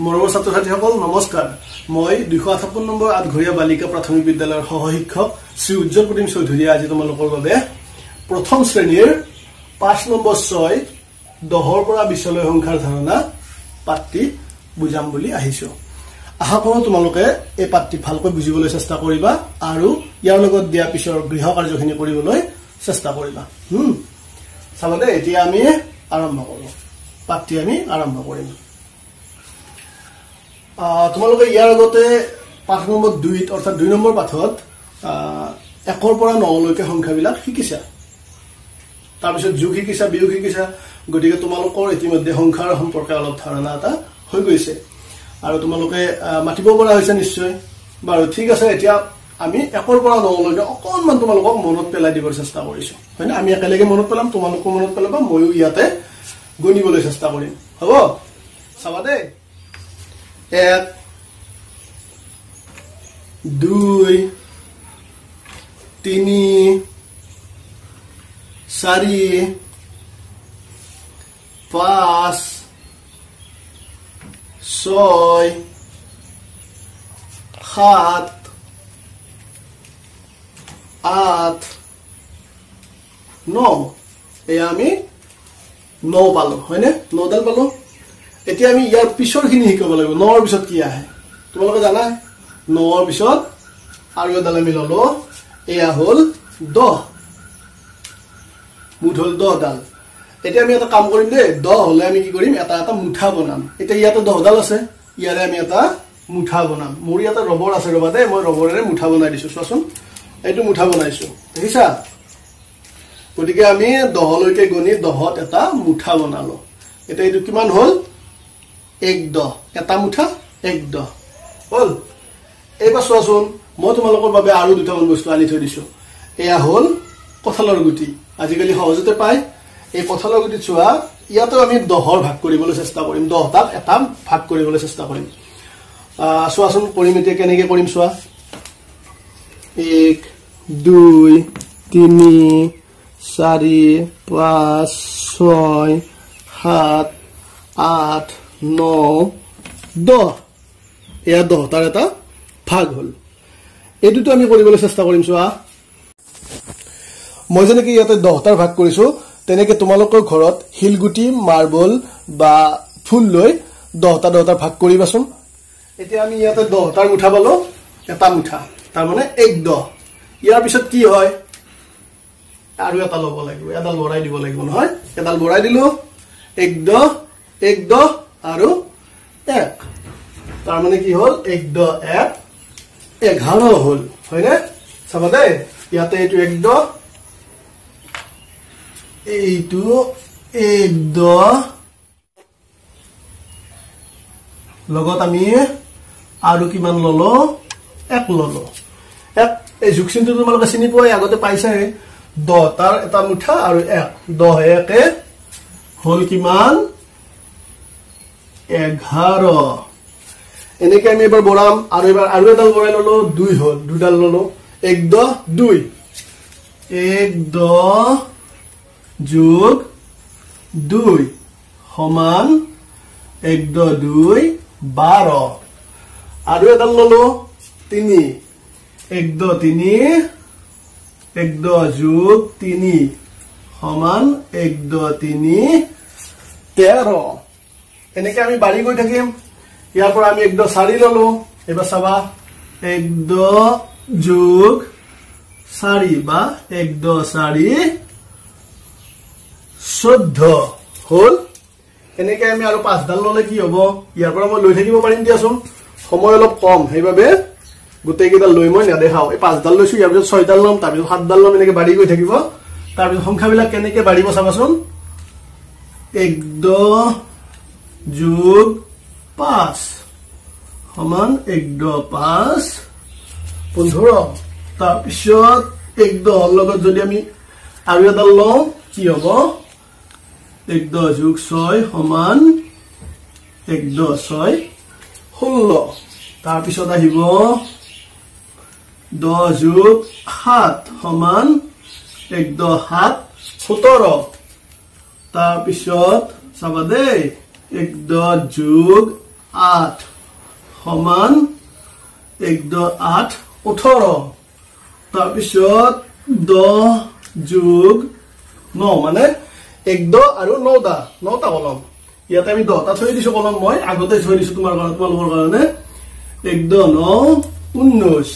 মৰমৰ ছাত্ৰ-ছাত্ৰীসকল নমস্কাৰ। মই 258 নম্বৰ আঠঘৰীয়া বালিকা প্ৰাথমিক বিদ্যালয়ৰ সহশিক্ষক শ্ৰী উজ্জ্বল প্ৰতীম চৌধুৰীয়ে আজি তোমালোকৰ বাবে প্ৰথম শ্ৰেণীৰ 5 নম্বৰ 6 10ৰ পৰা 20 লৈ সংখ্যাৰ ধাৰণা পাঠটি বুজাম বুলি আহিছো। আশা কৰোঁ তোমালোকে এই পাঠটি ভালকৈ বুজিবলৈ চেষ্টা কৰিবা আৰু ইয়াৰ লগত দিয়া পিছৰ গৃহ কাৰ্যখিনি কৰিবলৈ চেষ্টা কৰিবা। চাবলে এতিয়া আমি আৰম্ভ কৰোঁ। পাঠটি আমি আৰম্ভ কৰিম। তোমালোকে ইয়াৰ আগতে পাঠ নম্বৰ 2 অৰ্থাৎ 2 নম্বৰ পাঠত 1ৰ পৰা 9 লৈকে সংখ্যাবিলাক শিকিছা। তাৰপিছত যোগ শিকিছা, বিয়োগ শিকিছা। গতিকে তোমালোকৰ ইতিমধ্যে সংখ্যাৰ সম্পৰ্কে অলপ ধাৰণা এটা হৈ গৈছে আৰু তোমালোকে মাতিব পৰা হৈছে নিশ্চয়। বাৰু ঠিক আছে, এতিয়া আমি 1ৰ পৰা 9 লৈকে অকণমান তোমালোকক মনত পেলাই দিবৰ চেষ্টা কৰিছো, হয় না? আমি একেলগে মনত পেলাম, তোমালোকো মনত পেলাবা, ময়ো ইয়াতে গণিবলৈ চেষ্টা কৰিম। হ'ব, চাবা দেই। 1 2 3 4 5 6 7 8 9 এয়া আমি 9 পালো, হয়নে? 9 ডাল পালো। এতিয়া আমি ইয়াৰ পিছৰখিনি শিকিব লাগিব। 9ৰ পিছত কি আহে তোমালোকে জানা? 9ৰ পিছত আৰু এডাল আমি ললো, এয়া হ'ল 10। মুঠ হ'ল 10 ডাল। এতিয়া আমি এটা কাম কৰিম দেই। 10 হলে আমি কি কৰিম? এটা এটা মুঠা বনাম। এতিয়া ইয়াতে 10 ডাল আছে, ইয়াৰে আমি এটা মুঠা বনাম। মোৰ ইয়াতে ৰবৰ আছে, ৰবা দেই, মই ৰবৰেৰে মুঠা বনাই দিছো। চোৱাচোন, এইটো মুঠা বনাইছো, দেখিছা? গতিকে আমি 10 লৈকে গণি 10ত এটা মুঠা বনালো। এতিয়া এইটো কিমান হ'ল? 1 10। এটা মুঠা 1 10 হ'ল। এইবাৰ চোৱাচোন, মই তোমালোকৰ বাবে আৰু দুটামান বস্তু আনি থৈ দিছো। এয়া হ'ল কঁঠালৰ গুটি। আজিকালি সহজতে পায় এই কঁঠালৰ গুটিত। চোৱা, ইয়াতো আমি 10ৰ ভাগ কৰিবলৈ চেষ্টা কৰিম। 10টাত এটা ভাগ কৰিবলৈ চেষ্টা কৰিম। চোৱাচোন কৰিম এতিয়া কেনেকে কৰিম চোৱা। 1 2 3 4 5 6 7 8 9 10। এয়া 10টাৰ এটা ভাগ হ'ল। এইটোতো আমি কৰিবলৈ চেষ্টা কৰিম। চোৱা, মই যেনেকে ইয়াতে 10টাৰ ভাগ কৰিছো, তেনেকে তোমালোকৰ ঘৰত শিলগুটি, মাৰ্বল বা ফুল লৈ 10টাৰ ভাগ কৰিবাচোন। এতিয়া আমি ইয়াতে 10টাৰ মুঠা পালো, এটা মুঠা, তাৰমানে 1 10। ইয়াৰ পিছত কি হয়? আৰু এটা ল'ব লাগিব, এডাল বঢ়াই দিব লাগিব, নহয়? এডাল বঢ়াই দিলো, 1 10 1 10 আৰু 1। তাৰমানে কি হ'ল? 1 10 1 11 হ'ল, হয়নে? চাবা দেই, ইয়াতে এইটো 1 10, এইটো 1 10, লগত আমি আৰু কিমান ললো? 1 ললো। এই যোগ চিনটো তোমালোকে চিনি পোৱাই, আগতে পাইছাই। 10টাৰ এটা মুঠা আৰু 1 10 1 হ'ল কিমান? 11। এনেকে আমি এবাৰ বঢ়াম, আৰু এবাৰ আৰু এডাল বঢ়াই ললো, 2 হ'ল, 2 ডাল ললো। 1 10 2 1 10 যোগ 2 সমান 1 10 2 12। আৰু এডাল ললো, 3 1 10 3 1 10 যোগ 3 সমান 1 10 3 13। এনেকে আমি বাঢ়ি গৈ থাকিম। ইয়াৰ পৰা আমি 1 10 4 ললো। এবাৰ চাবা, 1 10 যোগ 4 বা 1 10 4 14 হ'ল। এনেকে আমি আৰু 5 ডাল ললে কি হব? ইয়াৰ পৰা মই লৈ থাকিব পাৰিম দিয়াচোন, সময় অলপ কম, সেইবাবে গোটেই কেইডাল লৈ মই নেদেখাও। এই 5 ডাল লৈছো, ইয়াৰ পিছত 6 ডাল ল'ম, তাৰপিছত 7 ডাল ল'ম। এনেকে বাঢ়ি গৈ থাকিব। তাৰপিছত সংখ্যাবিলাক কেনেকে বাঢ়িব চাবাচোন। 1 10 যোগ 5 সমান 1 10 5 15। তাৰপিছত 1 10ৰ লগত যদি আমি আৰু এডাল লওঁ, কি হব? 1 10 যোগ 6 সমান 1 10 6 16। তাৰপিছত আহিব 10 যোগ 7 সমান 1 10 7 17। তাৰপিছত চাবা দেই 1 10 যোগ 8 সমান 1 10 8 18 তাৰপিছত 10 যোগ 9 মানে 1 10 আৰু 9টা কলম ইয়াতে আমি 10টা থৈ দিছো কলম মই আগতে থৈ দিছো তোমালোকৰ কাৰণে 1 10 9 19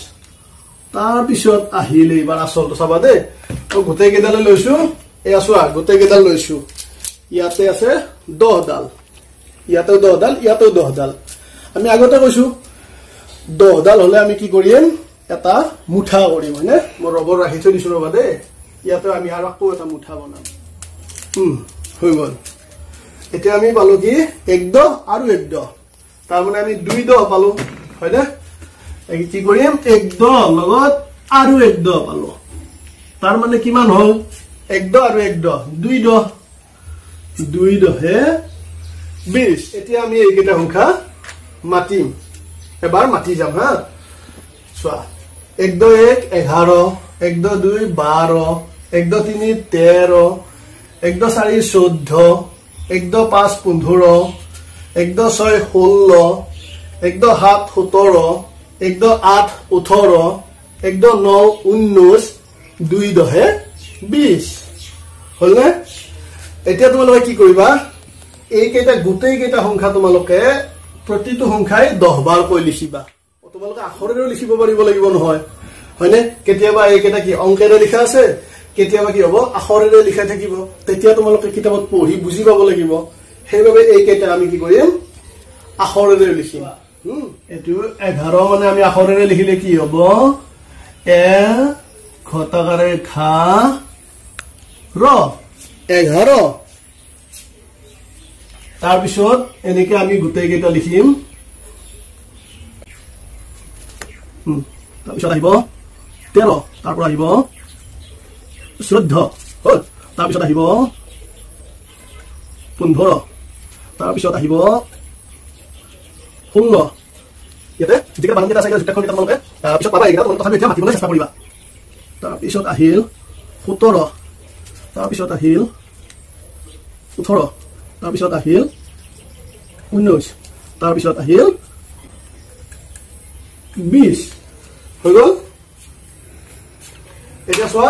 তাৰপিছত আহিলে এবাৰ আসলটো চাবা দে গোটেই কেইডালে লৈছো এয়া চোৱা গোটেই কেইডাল লৈছো ইয়াতে আছে 10 ডাল ইয়াতেও 10 ডাল ইয়াতেও 10 ডাল আমি আগতে কৈছো 10 ডাল হলে আমি কি কৰিম এটা মুঠা কৰিম হয়নে মই ৰবৰ ৰাখি থৈ দিছো ৰবা দে ইয়াতে আমি আৰু আকৌ এটা মুঠা বনাম হৈ গল এতিয়া আমি পালো কি 1 10 আৰু 1 10 তাৰ মানে আমি 2 10 পালো হয়নে এই কি কৰিম 1 10 লগত আৰু 1 10 পালো তাৰ মানে কিমান হল 1 10 আৰু 1 10 2 10 2 10 হে 20 এতিয়া আমি এইকেইটা সংখ্যা মাতিম এবাৰ মাতি যাম হা চোৱা 1 10 1 11 1 10 2 12 1 10 3 13 1 10 4 14 1 10 5 15 1 10 6 16 1 10 7 17 1 10 8 18 1 10 9 19 2 10 20 হলনে এতিয়া তোমালোকে কি কৰিবা এই কেইটা গোটেই কেইটা সংখ্যা তোমালোকে প্ৰতিটো সংখ্যাই 10 বাৰ কৈ লিখিবা তোমালোকে আখৰেৰে লিখিব পাৰিব লাগিব নহয় হয়নে কেতিয়াবা এই কেইটা কি অংকেৰে লিখা আছে কেতিয়াবা কি হ'ব আখৰেৰে লিখা থাকিব তেতিয়া তোমালোকে কিতাপত পঢ়ি বুজি পাব লাগিব সেইবাবে এই কেইটা আমি কি কৰিম আখৰেৰে লিখিম এটো 11 মানে আমি আখৰেৰে লিখিলে কি হ'ব এ ঘটাকাৰে খা ৰ 11 তাৰপিছত এনেকে আমি গোটেই কেইটা লিখিম তাৰপিছত আহিব 13 তাৰপৰ আহিব 14 হল তাৰপিছত আহিব 15 তাৰপিছত আহিব 16 ইয়াতে যিকেইটা বানান কেইটা আছে যোগটা কৰি তোমালোকে তাৰপিছত পাবা এইকেইটা তোমালোকে তথাপি এতিয়া মাতিবলৈ চেষ্টা কৰিবা তাৰপিছত আহিল 17 তাৰপিছত আহিল 18 তাৰপিছত আহিল 19 তাৰপিছত আহিল 20 হৈ গল এতিয়া চোৱা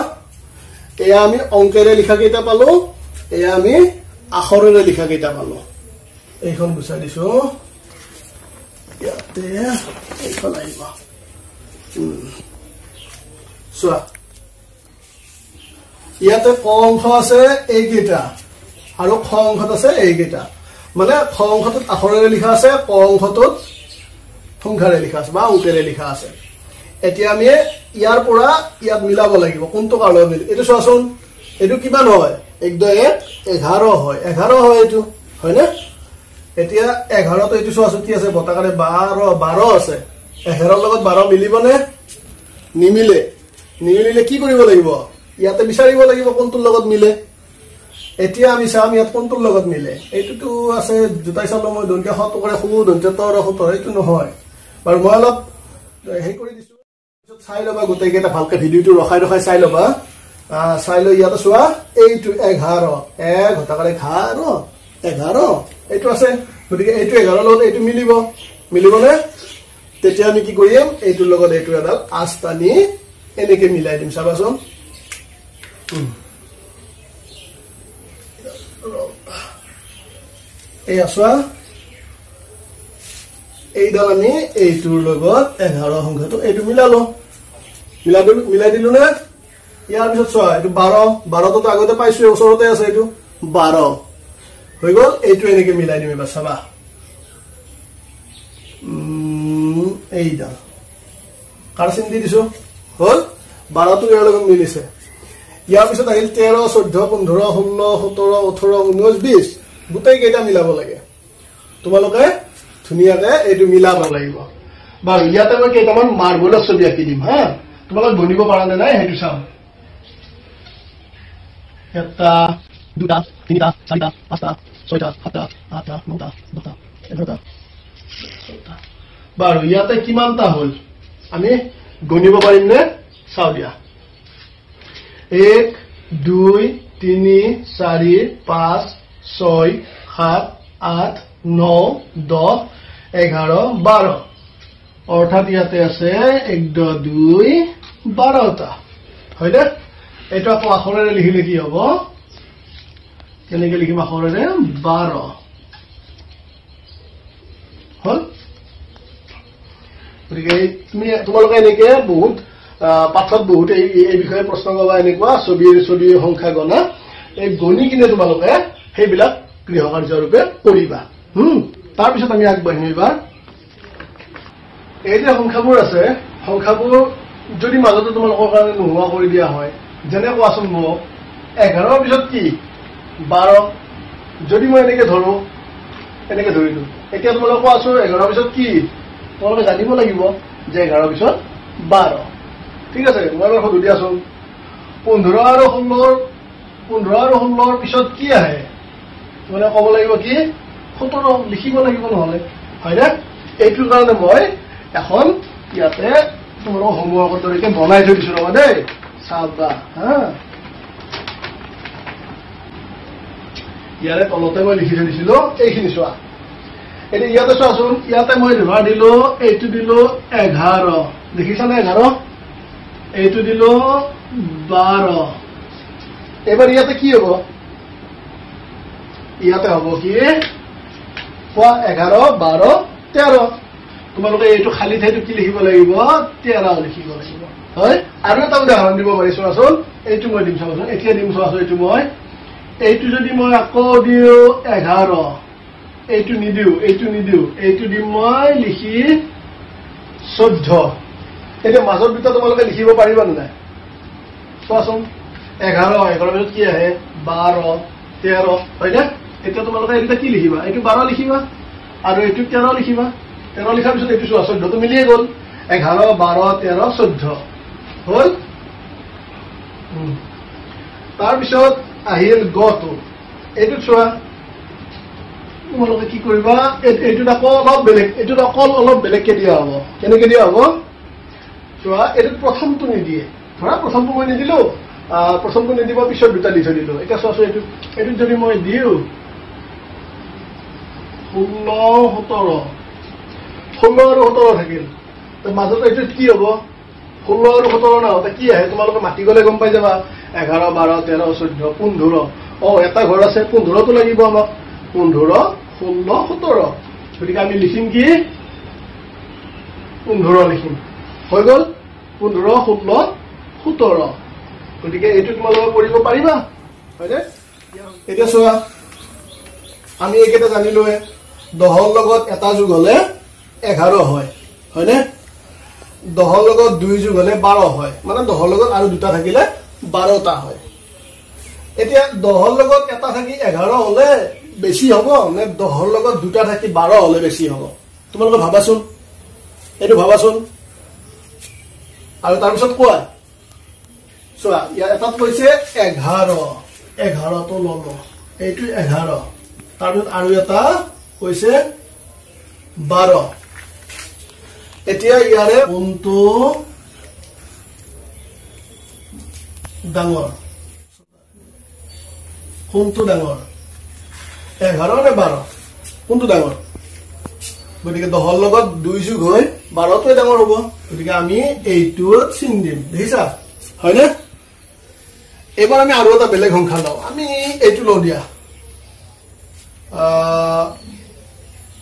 এয়া আমি অংকেৰে লিখা কেইটা পালো এয়া আমি আখৰেৰে লিখা কেইটা পালো এইখন গুচাই দিছো ইয়াতে এইখন আহিব চোৱা ইয়াতে ক অংশ আছে এইকেইটা আৰু খ অংশত আছে এইকেইটা মানে খ অংশটোত আখৰেৰে লিখা আছে ক অংশটোত সংখ্যাৰে লিখা আছে বা অংকেৰে লিখা আছে এতিয়া আমি ইয়াৰ পৰা ইয়াত মিলাব লাগিব কোনটো কালৰ মিল এটো চোৱাচোন এটো কিমান হয় 1 2 1 11 হয় 11 হয় এটো হয় না এতিয়া 11 তো এটো চোৱাচোন কি আছে বটাকাৰে 12 আছে 11 লগত 12 মিলিবনে নিমিলে নিমিলে কি কৰিব লাগিব ইয়াতে বিচাৰিব লাগিব কোনটোৰ লগত মিলে এতিয়া আমি চাম ইয়াত কোনটোৰ লগত মিলে এইটো আছে জুতাই চালো মই দন্তে হত কৰে খু দন্তে তৰ হত এইটো নহয় বাৰু মই অলপ হেই কৰি দিছো চাই লবা গোটেই কেইটা ভালকে ভিডিওটো ৰখাই চাই লবা চাই লৈ ইয়াতে চোৱা এইটো 11 1 ঘটাকাৰে 11 এইটো আছে গতিকে এইটো 11 লগত এইটো মিলিবনে তেতিয়া আমি কি কৰিম এইটোৰ লগত এইটো এডাল আস্তানি এনেকে মিলাই দিম চাবাচোন এই আসোৱা এইডাল আমি এইটোৰ লগত 11 সংখ্যাটো এইটো মিলাই দিলো না ইয়াৰ পিছত চোৱা এইটো 12 তো আগতে পাইছো ওচৰতে আছে এইটো 12 হৈ গল এইটো এনেকে মিলাই দিম এবাৰ চাবা এইডাল কাৰ চিন দি দিছো হল 12 তো ইয়াৰ লগত মিলিছে ইয়াৰ পিছত আহিল 13 14 15 16 17 18 19 20 গোটেই কেইটা মিলাব লাগে তোমালোকে ধুনিয়াকে এইটো মিলাব লাগিব বাৰু ইয়াতে মই কেইটামান মাৰ্বলৰ ছবি আঁকি দিম হা তোমালোক গণিব পাৰা নাই হেতু চাম এটা দুটা তিনিটা চাৰিটা পাঁচটা ছয়টা সাতটা আঠটা নটা দহটা 11টা বাৰু ইয়াতে কিমানটা হল আমি গণিব পাৰিম নে চাও দিয়া 1 2 3 4 5 6 7 8 9 10 11 12 অৰ্থাৎ ইয়াতে আছে 1 2 12টা হয়নে এটা আকৌ আখৰেৰে লিখিলে কি হ'ব কেনেকৈ লিখিম আখৰেৰে 12 হল গতিকে তুমি তোমালোকে এনেকৈ বহুত পাঠত বহুত এই বিষয়ে প্ৰশ্ন পাবা এনেকুৱা ছবিৰ সংখ্যা গণনা এই গণি কিনে তোমালোকে সেইবিলাক গৃহকাৰ্য ৰূপে কৰিবা তাৰপিছত আমি আগবাঢ়িম এবাৰ এই যে সংখ্যাবোৰ আছে সংখ্যাবোৰ যদি মাজতে তোমালোকৰ কাৰণে নোহোৱা কৰি দিয়া হয় যেনে কোৱাচোন মোক 11 পিছত কি 12 যদি মই এনেকৈ ধৰো এনেকৈ ধৰিলো এতিয়া তোমালোকে কোৱাচোন 11 পিছত কি তোমালোকে জানিব লাগিব যে 11 পিছত 12 ঠিক আছে মই এবাৰ সুধি দিয়াচোন 15 আৰু 16 পিছত কি আহে মানে ক'ব লাগিব কি 17 লিখিব লাগিব নহলে হয়নে এইটোৰ কাৰণে মই এখন ইয়াতে তোমালোকৰ হোমৱৰ্কৰ দৰেকে বনাই থৈ দিছো ৰবা দেই চাবা হা ইয়াৰে তলতে মই লিখি থৈ দিছিলো এইখিনি চোৱা এতিয়া ইয়াতে চোৱাচোন ইয়াতে মই লিখা দিলো এইটো দিলো 11 দেখিছানে 11 এইটো দিলো 12 এবাৰ ইয়াতে কি হ'ব ইয়াতে হ'ব কি 11 12 13 তোমালোকে এইটো খালি ঠাইটো কি লিখিব লাগিব 13 লিখিব লাগিব হয় আৰু এটা উদাহৰণ দিব পাৰিছো চোৱাচোন এইটো মই দিম চাবাচোন এতিয়া দিম চোৱাচোন এইটো যদি মই আকৌ দিও 11 এইটো নিদিও এইটো দিম মই লিখি 14 এতিয়া মাজৰ দুটা তোমালোকে লিখিব পাৰিবা নাই চোৱাচোন 11 পিছত কি আহে 12 13 হয়নে এতিয়া তোমালোকে এইটা কি লিখিবা এইটো 12 লিখিবা আৰু এইটো 13 লিখিবা 13 লিখাৰ পিছত এইটো চোৱা 14 তো মিলিয়ে গ'ল 11 12 13 14 হল তাৰপিছত আহিল গটো এইটো চোৱা তোমালোকে কি কৰিবা এইটোত আকৌ অলপ বেলেগকে দিয়া হ'ব কেনেকৈ দিয়া হ'ব চোৱা এইটোত প্ৰথমটো নিদিয়ে ধৰা প্ৰথমটো মই নিদিলো প্ৰথমটো নিদিব পিছত দুটা দি থৈ দিলো এতিয়া চোৱাচোন এইটোত যদি মই দিওঁ 16 আৰু 17 থাকিল মাজত এইটোত কি হ'ব 16 আৰু 17 নহওঁতে কি আহে তোমালোকে মাতি গ'লে গম পাই যাবা 11 12 13 14 15 এটা ঘৰ আছে 15টো লাগিব আমাক 15 16 17 গতিকে আমি লিখিম কি 15 লিখিম হৈ গ'ল 15 16 17 গতিকে এইটো তোমালোকে কৰিব পাৰিবা হয়নে এতিয়া চোৱা আমি এইকেইটা জানিলোৱে 10ৰ লগত এটা যোগ হলে 11 হয় হয়নে 10ৰ লগত 2 যোগ হলে 12 হয় মানে 10ৰ লগত আৰু দুটা থাকিলে 12টা হয় এতিয়া 10ৰ লগত এটা থাকি 11 হলে বেছি হ'ব নে 10ৰ লগত দুটা থাকি 12 হলে বেছি হ'ব তোমালোকে ভাবাচোন এইটো ভাবাচোন আৰু তাৰপিছত কোৱা চোৱা ইয়াত এটাত কৈছে 11 তো ললো এইটো 11 তাৰপিছত আৰু এটা কৈছে 12 এতিয়া ইয়াৰে কোনটো ডাঙৰ 11 নে 12 কোনটো ডাঙৰ গতিকে 10ৰ লগত 2 যোগ হৈ 12টোৱে ডাঙৰ হ'ব গতিকে আমি এইটো চিন দিম দেখিছা হয়নে এবাৰ আমি আৰু এটা বেলেগ সংখ্যা লওঁ আমি এইটো লওঁ দিয়া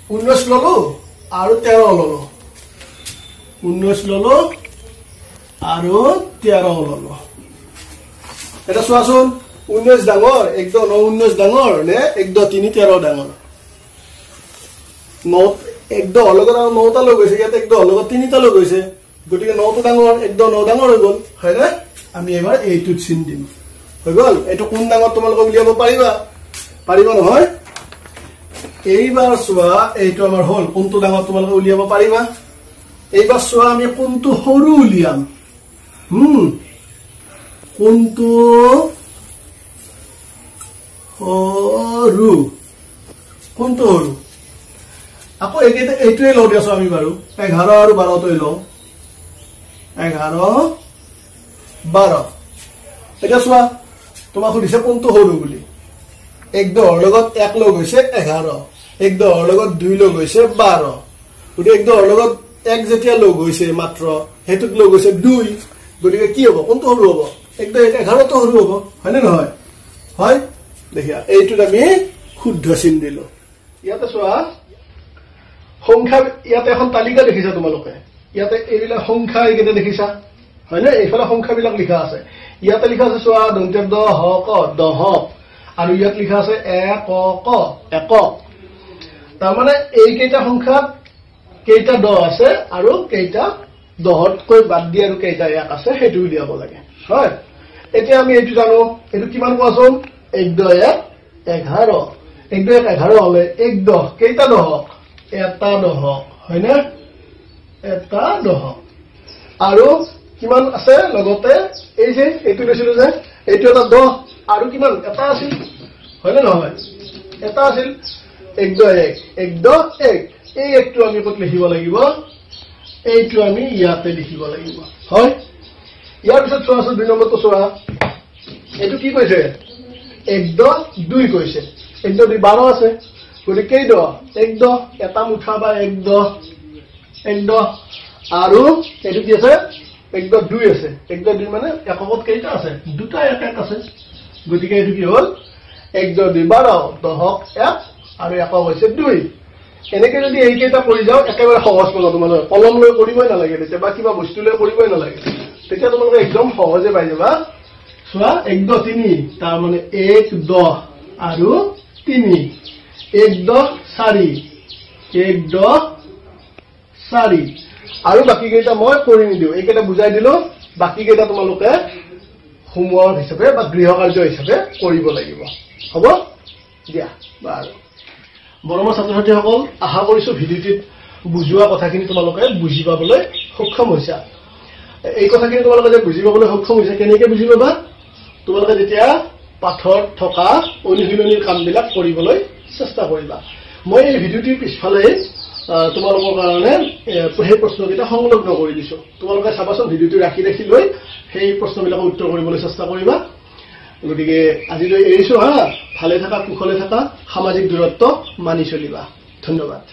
19 ললো আৰু 13 ললো 19 ললো আৰু 13 ললো এটা চোৱাচোন 19 ডাঙৰ 1 19 ডাঙৰ নে 1 3 13 ডাঙৰ 9 1 লগত আৰু 9টা লগ গৈছে ইয়াত 1 লগত 3টা লগ গৈছে গতিকে 9টো ডাঙৰ 1 9 ডাঙৰ হৈ গ'ল হয়নে আমি এবাৰ এইটোত চিন দিম হৈ গ'ল এইটো কোন ডাঙৰ তোমালোকে উলিয়াব পাৰিবা নহয় এইবাৰ চোৱা এইটো আমাৰ হল কোনটো ডাঙৰ তোমালোকে উলিয়াব পাৰিবা এইবাৰ চোৱা আমি কোনটো সৰু উলিয়াম কোনটো সৰু আকৌ এইটোৱে লওঁ দিয়াছো আমি বাৰু 11 আৰু 12টোৱে লওঁ 11 12 এতিয়া চোৱা তোমাক সুধিছে কোনটো সৰু বুলি 1 10ৰ লগত 1 লগ হৈছে 11 1 10ৰ লগত 2 লগ হৈছে 12 গতিকে 1 10 লগত 1 যেতিয়া লগ হৈছে মাত্ৰ হেতুত লগ হৈছে 2 গতিকে কি হ'ব কোনটো সৰু হ'ব 1 10 11 তো সৰু হ'ব হয় নে নহয় হয় দেখিয়া এইটোত আমি শুদ্ধ চিন দিলো ইয়াতে চোৱা সংখ্যা ইয়াতে এখন তালিকা দেখিছা তোমালোকে ইয়াতে এইবিলাক সংখ্যা এইকেইটা দেখিছা হয় না এইফালে সংখ্যাবিলাক লিখা আছে ইয়াতে লিখা আছে চোৱা দন্তেৰ দ হ ক দহক আৰু ইয়াত লিখা আছে একক একক তাৰ মানে এইকেইটা সংখ্যাত কেইটা দ আছে আৰু কেইটা দহতকৈ বাদ দি আৰু কেইটা এক আছে হেতু উলিয়াব লাগে হয় এতিয়া আমি এইটো জানো এটো কিমান কোৱাচোন 1 10 11 1 10 11 হলে 1 10 কেইটা দহক এটা দহক হয় না এটা দহক আৰু কিমান আছে লগতে এই যে এইটো লৈছিলো যে এইটো এটা 10 আৰু কিমান এটা আছিল হয় না নহয় এটা আছিল 1 10 1 1 10 1 এই একটো আমি কত লিখিব লাগিব এইটো আমি ইয়াতে লিখিব লাগিব হয় ইয়াৰ পিছত চোৱা 2 নম্বৰটো চোৱা এইটো কি কৈছে 1 10 2 কৈছে 1 10 12 আছে গতিকে কেই 10 1 10 এটা মুঠা বা 1 10 আৰু এইটো কি আছে 1 10 2 আছে 1 10 2 মানে এককত কেইটা আছে দুটা এক এক আছে গতিকে এইটো কি হ'ল 1 10 2 12 দহক 1 আৰু একক হৈছে 2 এনেকে যদি এইকেইটা কৰি যাও একেবাৰে সহজ পালো তোমালোকে কলম লৈ কৰিবই নালাগে তেতিয়া বা কিবা বস্তু লৈ কৰিবই নালাগে তেতিয়া তোমালোকে একদম সহজে পাই যাবা চোৱা 1 10 3 তাৰ মানে 1 10 আৰু 3 1 10 4 1 10 4 আৰু বাকি কেইটা মই কৰি নিদিও এইকেইটা বুজাই দিলো বাকি কেইটা তোমালোকে হোমৱৰ্ক হিচাপে বা গৃহ কাৰ্য হিচাপে কৰিব লাগিব হ'ব দিয়া বাৰু মৰমৰ ছাত্ৰ-ছাত্ৰীসকল আশা কৰিছো ভিডিঅ'টিত বুজোৱা কথাখিনি তোমালোকে বুজি পাবলৈ সক্ষম হৈছা এই কথাখিনি তোমালোকে যে বুজি পাবলৈ সক্ষম হৈছা কেনেকৈ বুজি পাবা তোমালোকে যেতিয়া পাঠৰ থকা অনুশীলনীৰ কামবিলাক কৰিবলৈ চেষ্টা কৰিবা মই এই ভিডিঅ'টিৰ পিছফালে তোমালোকৰ কাৰণে সেই প্ৰশ্নকেইটা সংলগ্ন কৰি দিছো তোমালোকে চাবাচোন ভিডিঅ'টো ৰাখি ৰাখি লৈ সেই প্ৰশ্নবিলাকৰ উত্তৰ কৰিবলৈ চেষ্টা কৰিবা গতিকে আজিলৈ এৰিছো হা ভালে থাকা কুশলে থাকা সামাজিক দূৰত্ব মানি চলিবা ধন্যবাদ